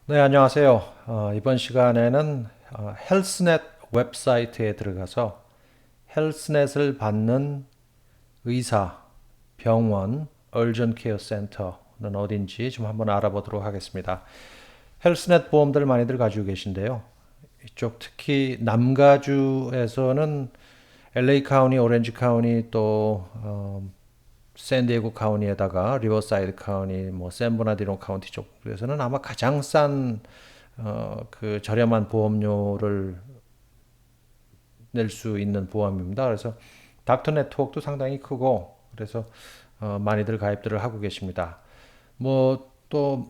네, 안녕하세요. 이번 시간에는 헬스넷 웹사이트에 들어가서 헬스넷을 받는 의사, 병원, 얼전 케어 센터는 어딘지 좀 한번 알아보도록 하겠습니다. 헬스넷 보험들 많이들 가지고 계신데요. 이쪽 특히 남가주에서는 LA 카운티, 오렌지 카운티 또 샌디에고 카운티에다가 리버사이드 카운티, 뭐 샌버나디노 카운티 쪽에서는 아마 가장 싼 그 저렴한 보험료를 낼 수 있는 보험입니다. 그래서 닥터 네트워크도 상당히 크고 그래서 많이들 가입들을 하고 계십니다. 뭐 또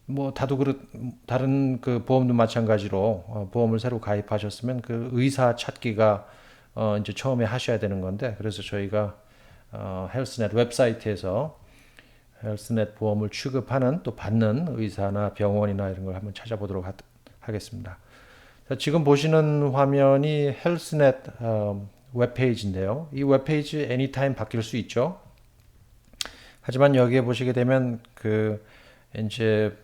뭐 다도 그렇 다른 그 보험도 마찬가지로 보험을 새로 가입하셨으면 그 의사 찾기가 이제 처음에 하셔야 되는 건데 그래서 저희가 헬스넷 웹사이트에서 헬스넷 보험을 취급하는 또 받는 의사나 병원이나 이런 걸 한번 찾아보도록 하겠습니다. 자, 지금 보시는 화면이 헬스넷 웹페이지인데요. 이 웹페이지 애니타임 바뀔 수 있죠. 하지만 여기에 보시게 되면 그 이제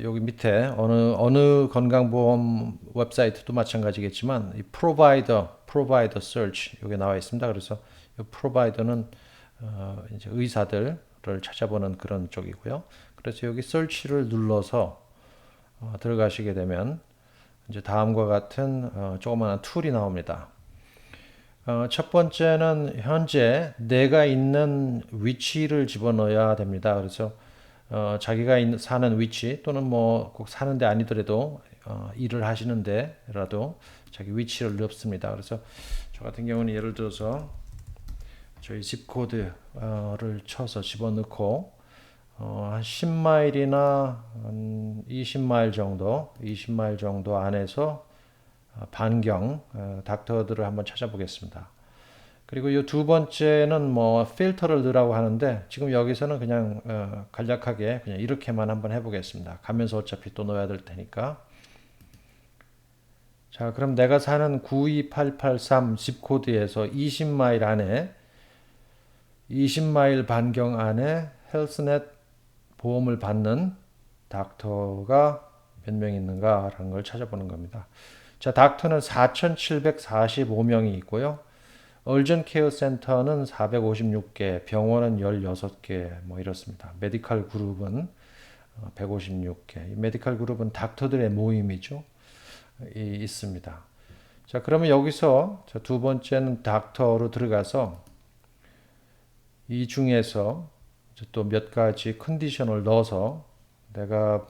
여기 밑에 어느 건강보험 웹사이트도 마찬가지겠지만 이 프로바이더 search 여기 나와 있습니다. 그래서 이 프로바이더는 이제 의사들을 찾아보는 그런 쪽이고요. 그래서 여기 search를 눌러서 들어가시게 되면 이제 다음과 같은 조그마한 툴이 나옵니다. 첫 번째는 현재 내가 있는 위치를 집어넣어야 됩니다. 그래서 자기가 사는 위치 또는 뭐 꼭 사는데 아니더라도 일을 하시는데라도 자기 위치를 넣습니다. 그래서 저 같은 경우는 예를 들어서 저희 집 코드를 쳐서 집어넣고 한 10마일이나 한 20마일 정도 안에서 반경 닥터들을 한번 찾아보겠습니다. 그리고 이 두 번째는 뭐 필터를 넣으라고 하는데 지금 여기서는 그냥 간략하게 그냥 이렇게만 한번 해보겠습니다. 가면서 어차피 또 넣어야 될 테니까. 자, 그럼 내가 사는 92883 집코드에서 20마일 안에 20마일 반경 안에 헬스넷 보험을 받는 닥터가 몇 명 있는가라는 걸 찾아보는 겁니다. 자, 닥터는 4,745명이 있고요. 얼전 케어 센터는 456개, 병원은 16개, 뭐 이렇습니다. 메디컬 그룹은 156개. 메디컬 그룹은 닥터들의 모임이죠. 있습니다. 자, 그러면 여기서 두 번째는 닥터로 들어가서 이 중에서 또 몇 가지 컨디션을 넣어서 내가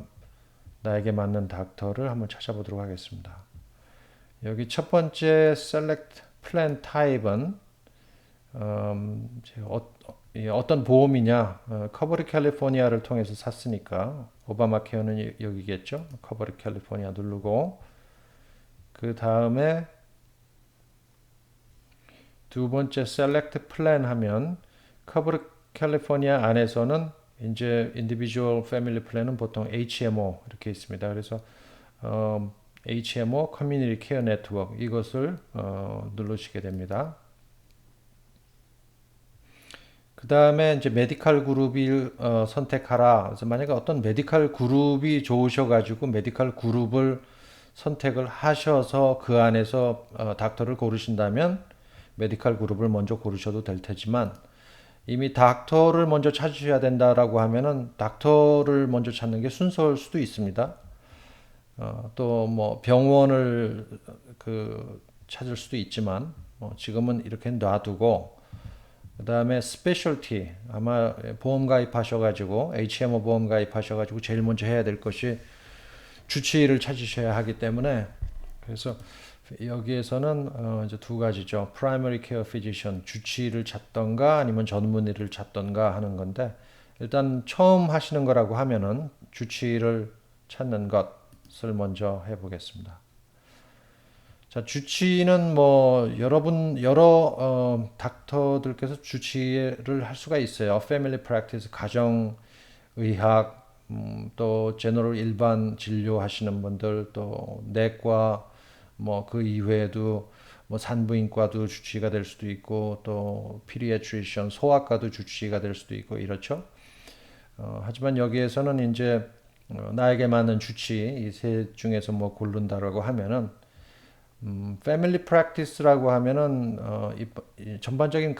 나에게 맞는 닥터를 한번 찾아보도록 하겠습니다. 여기 첫 번째 select plan type은 어떤 보험이냐 커버리 캘리포니아를 통해서 샀으니까 오바마 케어는 여기겠죠. 커버리 캘리포니아 누르고 그 다음에 두 번째 select plan 하면 커버리 캘리포니아 안에서는 이제 individual family plan은 보통 HMO 이렇게 있습니다. 그래서 HMO Community Care Network 이것을 누르시게 됩니다. 그 다음에 이제 메디컬 그룹을 선택하라. 그래서 만약에 어떤 메디컬 그룹이 좋으셔가지고 메디컬 그룹을 선택을 하셔서 그 안에서 닥터를 고르신다면 메디컬 그룹을 먼저 고르셔도 될 테지만 이미 닥터를 먼저 찾으셔야 된다라고 하면은 닥터를 먼저 찾는 게 순서일 수도 있습니다. 또 뭐 병원을 그 찾을 수도 있지만 지금은 이렇게 놔두고 그 다음에 스페셜티 아마 보험 가입하셔가지고 HMO 보험 가입하셔가지고 제일 먼저 해야 될 것이 주치의를 찾으셔야 하기 때문에 그래서 여기에서는 이제 두 가지죠. Primary Care Physician 주치의를 찾던가 아니면 전문의를 찾던가 하는 건데 일단 처음 하시는 거라고 하면은 주치의를 찾는 것을 먼저 해보겠습니다. 자, 주치의는 뭐 여러 닥터들께서 주치의를 할 수가 있어요. 패밀리 프랙티스 가정 의학 또 제너럴 일반 진료하시는 분들 또 내과 뭐 그 이외에도 뭐 산부인과도 주치의가 될 수도 있고 또 피디아트리션 소아과도 주치의가 될 수도 있고 이렇죠. 하지만 여기에서는 이제 나에게 맞는 주치 이 세 중에서 뭐 고른다라고 하면은 패밀리 프랙티스라고 하면은 이 전반적인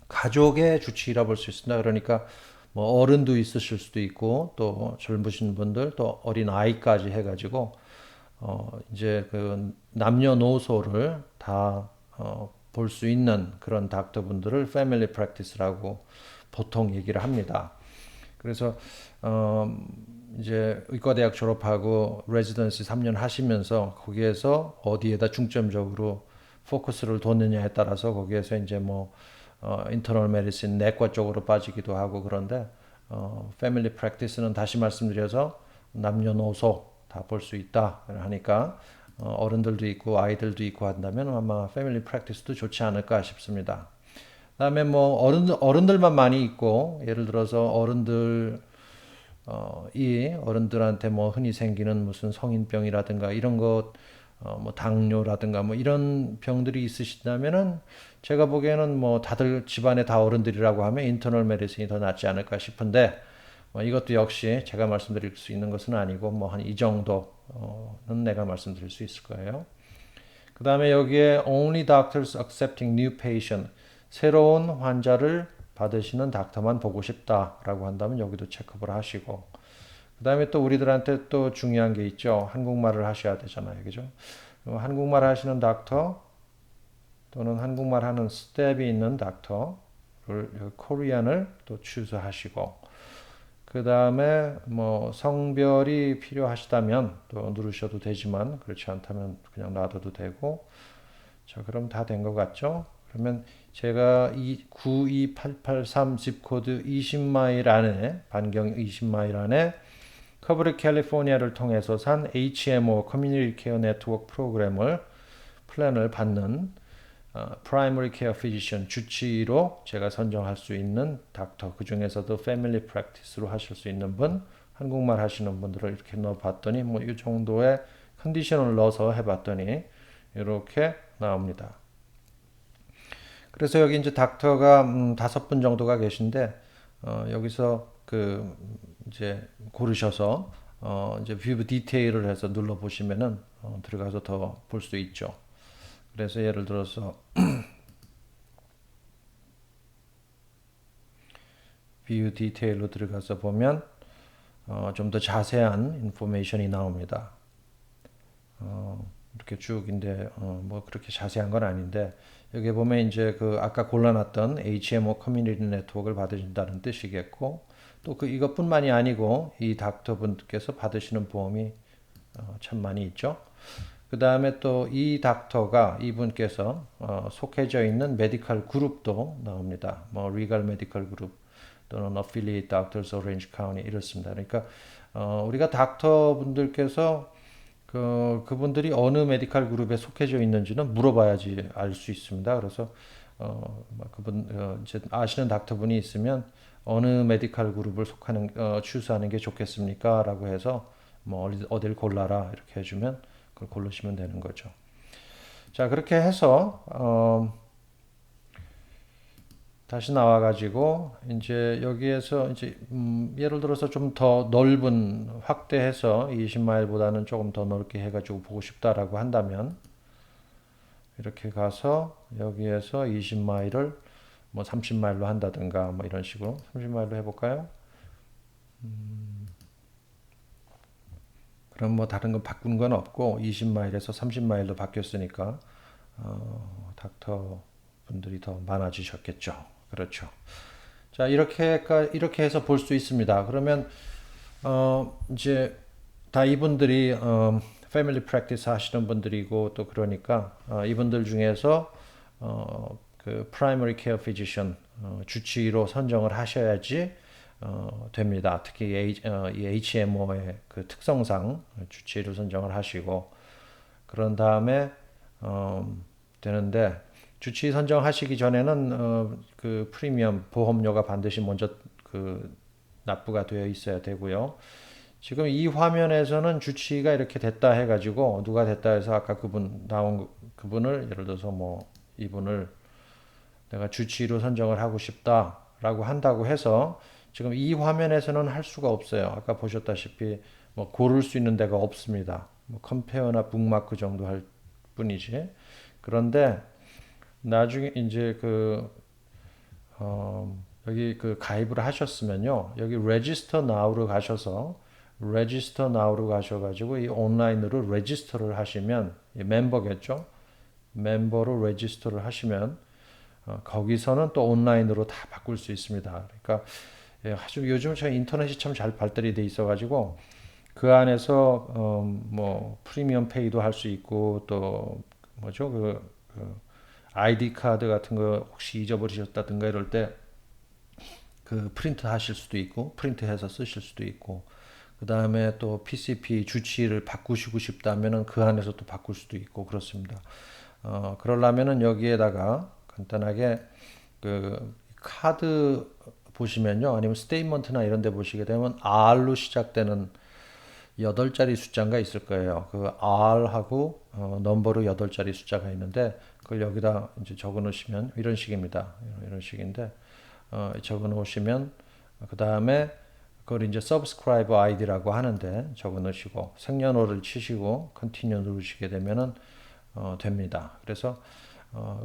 가족의 주치의라 볼 수 있습니다. 그러니까 뭐 어른도 있으실 수도 있고 또 젊으신 분들 또 어린 아이까지 해가지고 이제 그 남녀노소를 다 볼 수 있는 그런 닥터분들을 패밀리 프랙티스라고 보통 얘기를 합니다. 그래서 이제 의과대학 졸업하고 레지던시 3년 하시면서 거기에서 어디에다 중점적으로 포커스를 뒀느냐에 따라서 거기에서 이제 뭐 인터널 메디신 내과 쪽으로 빠지기도 하고 그런데 패밀리 프랙티스는 다시 말씀드려서 남녀노소 다 볼 수 있다 하니까 어른들도 있고 아이들도 있고 한다면 아마 패밀리 프랙티스도 좋지 않을까 싶습니다. 그다음에 뭐 어른들만 많이 있고 예를 들어서 이 어른들한테 뭐 흔히 생기는 무슨 성인병이라든가 이런 것 뭐 당뇨라든가 뭐 이런 병들이 있으시다면은 제가 보기에는 뭐 다들 집안에 다 어른들이라고 하면 인터널 메디슨이 더 낫지 않을까 싶은데 이것도 역시 제가 말씀드릴 수 있는 것은 아니고 뭐 한 이 정도는 내가 말씀드릴 수 있을 거예요. 그 다음에 여기에 only doctors accepting new patient 새로운 환자를 받으시는 닥터만 보고 싶다라고 한다면 여기도 체크를 하시고 그 다음에 또 우리들한테 또 중요한 게 있죠. 한국말을 하셔야 되잖아요. 그죠? 한국말 하시는 닥터 또는 한국말 하는 스텝이 있는 닥터를 코리안을 또 추수하시고 그 다음에 뭐 성별이 필요하시다면 또 누르셔도 되지만 그렇지 않다면 그냥 놔둬도 되고 자 그럼 다 된 것 같죠? 그러면 제가 이 92883 집코드 20마일 안에 반경 20마일 안에 커버리 캘리포니아를 통해서 산 HMO 커뮤니티 케어 네트워크 프로그램을 플랜을 받는 프라이머리 케어 피지션 주치의로 제가 선정할 수 있는 닥터 그 중에서도 패밀리 프랙티스로 하실 수 있는 분 한국말 하시는 분들을 이렇게 넣어봤더니 뭐 이 정도의 컨디션을 넣어서 해봤더니 이렇게 나옵니다. 그래서 여기 이제 닥터가 5분 정도가 계신데 여기서 그 이제 고르셔서 이제 뷰 디테일을 해서 눌러 보시면은 들어가서 더 볼 수 있죠. 그래서 예를 들어서 뷰 디테일로 들어가서 보면 좀 더 자세한 인포메이션이 나옵니다. 이렇게 쭉인데 뭐 그렇게 자세한 건 아닌데 여기 보면 이제 그 아까 골라놨던 HMO 커뮤니티 네트워크를 받으신다는 뜻이겠고 또 그 이것뿐만이 아니고 이 닥터분께서 받으시는 보험이 참 많이 있죠. 그 다음에 또 이 닥터가 이분께서 속해져 있는 메디컬 그룹도 나옵니다. 뭐 리갈 메디컬 그룹 또는 Affiliate Doctors Orange County 이렇습니다. 그러니까 우리가 닥터 분들께서 그분들이 어느 메디컬 그룹에 속해져 있는지는 물어봐야지 알 수 있습니다. 그래서 이제 아시는 닥터분이 있으면 어느 메디컬 그룹을 추수하는 게 좋겠습니까? 라고 해서 뭐 어딜 골라라 이렇게 해주면 그걸 고르시면 되는 거죠. 자 그렇게 해서 다시 나와가지고 이제 여기에서 이제 예를 들어서 좀 더 넓은 확대해서 20마일보다는 조금 더 넓게 해가지고 보고 싶다라고 한다면 이렇게 가서 여기에서 20마일을 뭐 30마일로 한다든가 뭐 이런 식으로 30마일로 해볼까요? 그럼 뭐 다른 거 바꾸는 건 없고 20마일에서 30마일로 바뀌었으니까 닥터 분들이 더 많아지셨겠죠. 그렇죠. 자 이렇게 해서 볼 수 있습니다. 그러면 이제 다 이분들이 패밀리 프랙티스 하시는 분들이고 또 그러니까 이분들 중에서 그 프라이머리 케어 피지션 주치의로 선정을 하셔야지 됩니다. 특히 이 HMO의 그 특성상 주치의를 선정을 하시고 그런 다음에 되는데 주치의 선정하시기 전에는 그 프리미엄 보험료가 반드시 먼저 그 납부가 되어 있어야 되고요. 지금 이 화면에서는 주치의가 이렇게 됐다 해가지고 누가 됐다 해서 아까 그분 나온 그분을 예를 들어서 뭐 이분을 내가 주치의로 선정을 하고 싶다라고 한다고 해서 지금 이 화면에서는 할 수가 없어요. 아까 보셨다시피 뭐 고를 수 있는 데가 없습니다. 뭐 컴페어나 북마크 정도 할 뿐이지. 그런데 나중에 이제 여기 가입을 하셨으면요. 여기 Register Now로 가셔서 Register Now로 가셔가지고 이 온라인으로 레지스터를 하시면 멤버겠죠. 멤버로 레지스터를 하시면 거기서는 또 온라인으로 다 바꿀 수 있습니다. 그러니까 아주 요즘 저희 인터넷이 참 잘 발달이 돼 있어가지고 그 안에서 뭐 프리미엄 페이도 할 수 있고 또 뭐죠 그 아이디 카드 같은 거 혹시 잊어버리셨다든가 이럴 때 그 프린트 하실 수도 있고 프린트해서 쓰실 수도 있고 그 다음에 또 PCP 주치를 바꾸시고 싶다면은 그 안에서 또 바꿀 수도 있고 그렇습니다. 그러려면은 여기에다가 간단하게 그 카드 보시면요. 아니면 스테이트먼트나 이런 데 보시게 되면 R로 시작되는 8자리 숫자가 있을 거예요. 그 R하고 넘버로 8자리 숫자가 있는데 그걸 여기다 이제 적어 놓으시면 이런 식입니다. 이런 식인데 적어 놓으시면 그 다음에 그걸 이제 subscriber ID라고 하는데 적어 놓으시고 생년월일 치시고 continue 누르시게 되면은 됩니다. 그래서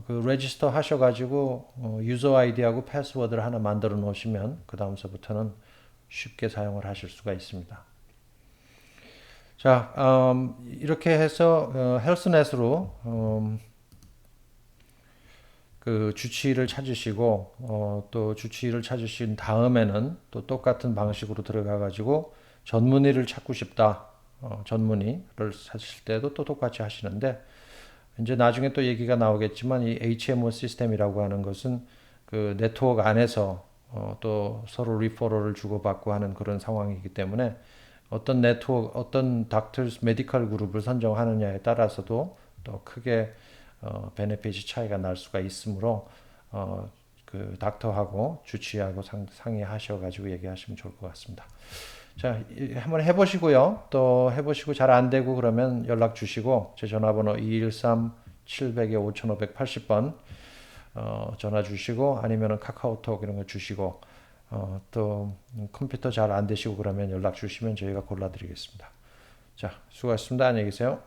그 레지스터 하셔가지고 유저 아이디하고 패스워드를 하나 만들어 놓으시면 그 다음서부터는 쉽게 사용을 하실 수가 있습니다. 자, 이렇게 해서 헬스넷으로 그 주치의를 찾으시고 또 주치의를 찾으신 다음에는 또 똑같은 방식으로 들어가 가지고 전문의를 찾고 싶다. 전문의를 찾으실 때도 또 똑같이 하시는데 이제 나중에 또 얘기가 나오겠지만 이 HMO 시스템이라고 하는 것은 그 네트워크 안에서 또 서로 리퍼럴을 주고받고 하는 그런 상황이기 때문에 어떤 네트워크, 어떤 닥터스 메디컬 그룹을 선정하느냐에 따라서도 또 크게 베네핏이 차이가 날 수가 있으므로 그 닥터하고 주치의하고 상의하셔가지고 얘기하시면 좋을 것 같습니다. 자, 한번 해보시고요. 또 해보시고 잘 안 되고 그러면 연락 주시고 제 전화번호 213-700-5580번 전화 주시고 아니면 카카오톡 이런 거 주시고 또 컴퓨터 잘 안 되시고 그러면 연락 주시면 저희가 골라드리겠습니다. 자, 수고하셨습니다. 안녕히 계세요.